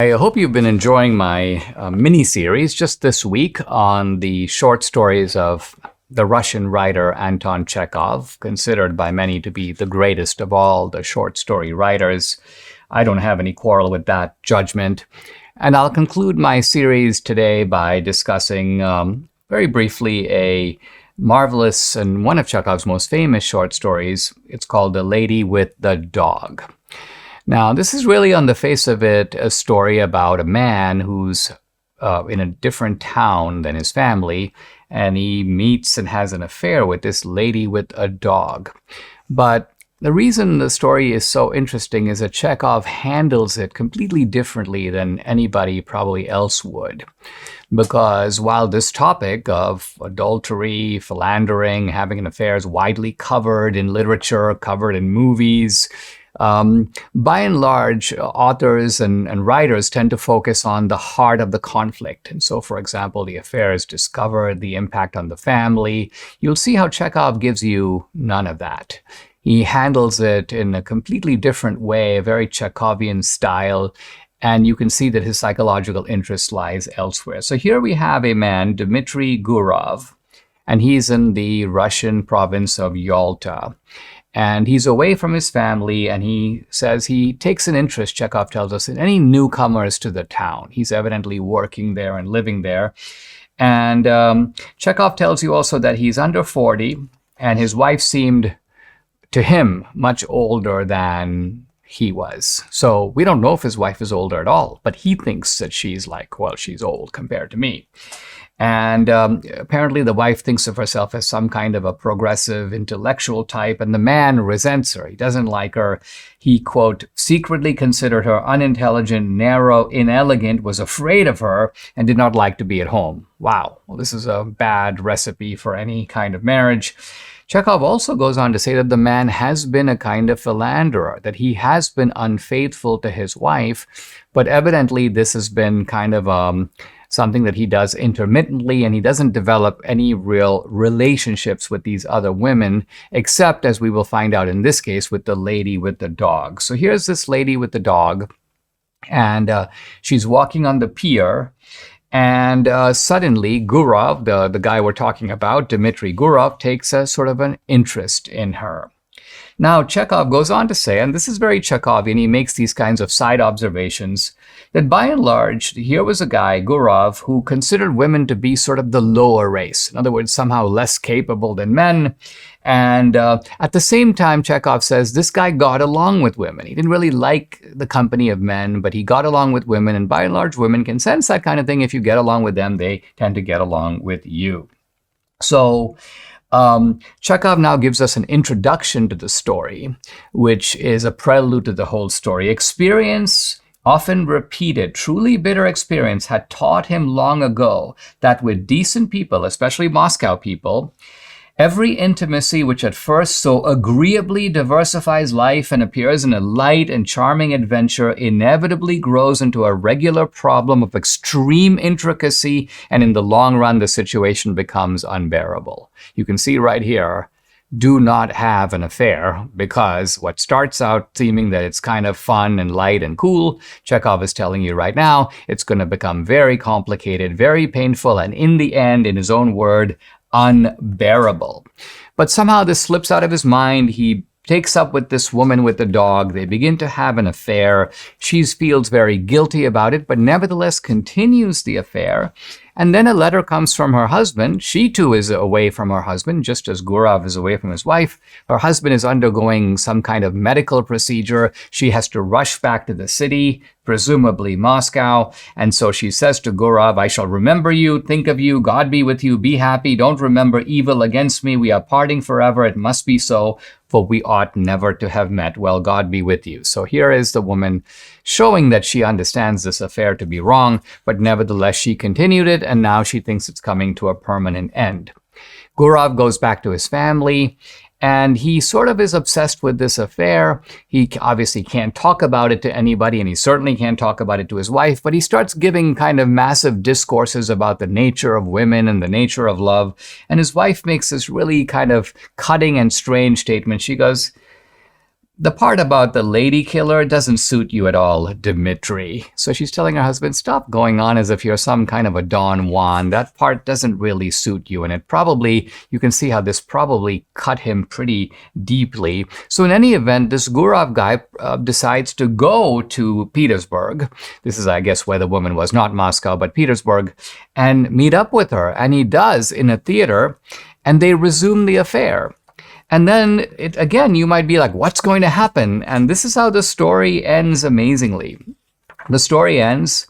I hope you've been enjoying my mini-series just this week on the short stories of the Russian writer Anton Chekov, considered by many to be the greatest of all the short story writers. I don't have any quarrel with that judgment. And I'll conclude my series today by discussing very briefly a marvelous and one of Chekov's most famous short stories. It's called The Lady with the Dog. Now, this is really on the face of it a story about a man who's in a different town than his family, and he meets and has an affair with this lady with a dog. But the reason the story is so interesting is that Chekov handles it completely differently than anybody probably else would. Because while this topic of adultery, philandering, having an affair is widely covered in literature, covered in movies, by and large, authors and writers tend to focus on the heart of the conflict. And so, for example, the affair is discovered, the impact on the family. You'll see how Chekov gives you none of that. He handles it in a completely different way, a very Chekovian style, and you can see that his psychological interest lies elsewhere. So here we have a man, Dmitry Gurov, and he's in the Russian province of Yalta. And he's away from his family, and he says he takes an interest, Chekov tells us, in any newcomers to the town. He's evidently working there and living there. And Chekov tells you also that he's under 40, and his wife seemed, to him, much older than he was. So we don't know if his wife is older at all, but he thinks that she's she's old compared to me. And apparently the wife thinks of herself as some kind of a progressive intellectual type, and the man resents her. He doesn't like her. He, quote, secretly considered her unintelligent, narrow, inelegant, was afraid of her, and did not like to be at home. Wow. Well, this is a bad recipe for any kind of marriage. Chekov also goes on to say that the man has been a kind of philanderer, that he has been unfaithful to his wife, but evidently this has been kind of something that he does intermittently, and he doesn't develop any real relationships with these other women, except, as we will find out in this case, with the lady with the dog. So here's this lady with the dog, and she's walking on the pier, and suddenly Gurov, the guy we're talking about, Dmitry Gurov, takes a sort of an interest in her. Now, Chekov goes on to say, and this is very Chekovian, he makes these kinds of side observations, that by and large, here was a guy, Gurov, who considered women to be sort of the lower race. In other words, somehow less capable than men. And at the same time, Chekov says, this guy got along with women. He didn't really like the company of men, but he got along with women. And by and large, women can sense that kind of thing. If you get along with them, they tend to get along with you. So Chekov now gives us an introduction to the story, which is a prelude to the whole story. Experience, often repeated, truly bitter experience, had taught him long ago that with decent people, especially Moscow people, every intimacy which at first so agreeably diversifies life and appears in a light and charming adventure inevitably grows into a regular problem of extreme intricacy, and in the long run, the situation becomes unbearable. You can see right here, do not have an affair, because what starts out seeming that it's kind of fun and light and cool, Chekov is telling you right now, it's going to become very complicated, very painful, and in the end, in his own word, unbearable. But somehow this slips out of his mind. He takes up with this woman with the dog. They begin to have an affair. She feels very guilty about it, but nevertheless continues the affair. And then a letter comes from her husband. She too is away from her husband, just as Gurov is away from his wife. Her husband is undergoing some kind of medical procedure. She has to rush back to the city, presumably Moscow. And so she says to Gurov, I shall remember you, think of you, God be with you, be happy, don't remember evil against me. We are parting forever. It must be so, for we ought never to have met. Well, God be with you. So here is the woman showing that she understands this affair to be wrong, but nevertheless she continued it, and now she thinks it's coming to a permanent end. Gurov goes back to his family, and he sort of is obsessed with this affair. He obviously can't talk about it to anybody, and he certainly can't talk about it to his wife, but he starts giving kind of massive discourses about the nature of women and the nature of love. And his wife makes this really kind of cutting and strange statement. She goes, The part about the lady killer doesn't suit you at all, Dmitri. So she's telling her husband, stop going on as if you're some kind of a Don Juan. That part doesn't really suit you. And it probably, you can see how this probably cut him pretty deeply. So in any event, this Gurov guy decides to go to Petersburg. This is, I guess, where the woman was, not Moscow, but Petersburg, and meet up with her. And he does in a theater, and they resume the affair. And then, again, you might be like, what's going to happen? And this is how the story ends amazingly. The story ends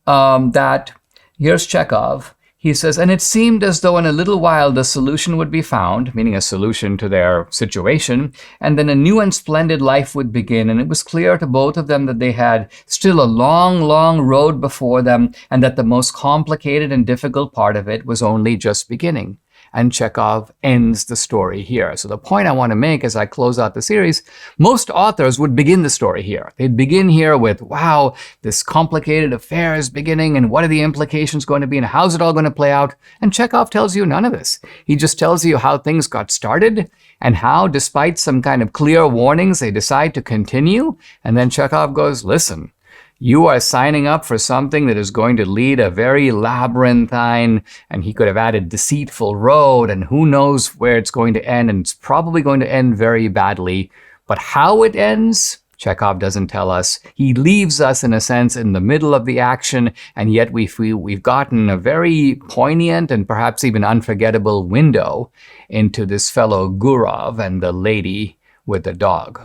that, here's Chekov. He says, and it seemed as though in a little while the solution would be found, meaning a solution to their situation, and then a new and splendid life would begin. And it was clear to both of them that they had still a long, long road before them, and that the most complicated and difficult part of it was only just beginning. And Chekov ends the story here. So the point I want to make as I close out the series, most authors would begin the story here. They'd begin here with, wow, this complicated affair is beginning, and what are the implications going to be, and how's it all going to play out? And Chekov tells you none of this. He just tells you how things got started, and how, despite some kind of clear warnings, they decide to continue. And then Chekov goes, listen, you are signing up for something that is going to lead a very labyrinthine, and he could have added deceitful road, and who knows where it's going to end, and it's probably going to end very badly. But how it ends, Chekov doesn't tell us. He leaves us, in a sense, in the middle of the action, and yet we feel we've gotten a very poignant and perhaps even unforgettable window into this fellow Gurov and the lady with the dog.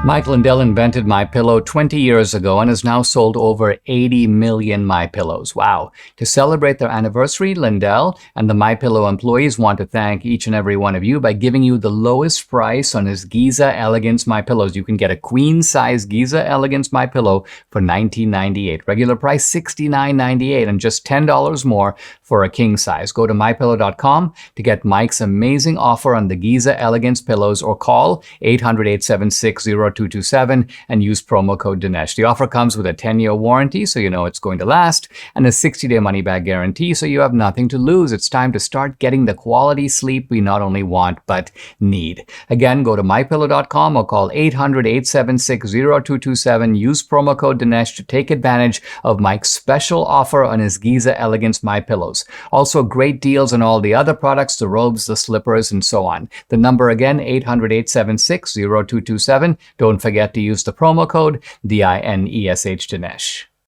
Mike Lindell invented MyPillow 20 years ago and has now sold over 80 million MyPillows. Wow. To celebrate their anniversary, Lindell and the MyPillow employees want to thank each and every one of you by giving you the lowest price on his Giza Elegance MyPillows. You can get a queen-size Giza Elegance MyPillow for $19.98. Regular price $69.98 and just $10 more for a king size. Go to MyPillow.com to get Mike's amazing offer on the Giza Elegance pillows, or call 800-876-0227 and use promo code Dinesh. The offer comes with a 10-year warranty, so you know it's going to last, and a 60-day money-back guarantee, so you have nothing to lose. It's time to start getting the quality sleep we not only want, but need. Again, go to MyPillow.com or call 800-876-0227. Use promo code Dinesh to take advantage of Mike's special offer on his Giza Elegance MyPillows. Also, great deals on all the other products, the robes, the slippers, and so on. The number again, 800-876-0227. Don't forget to use the promo code DINESH Dinesh.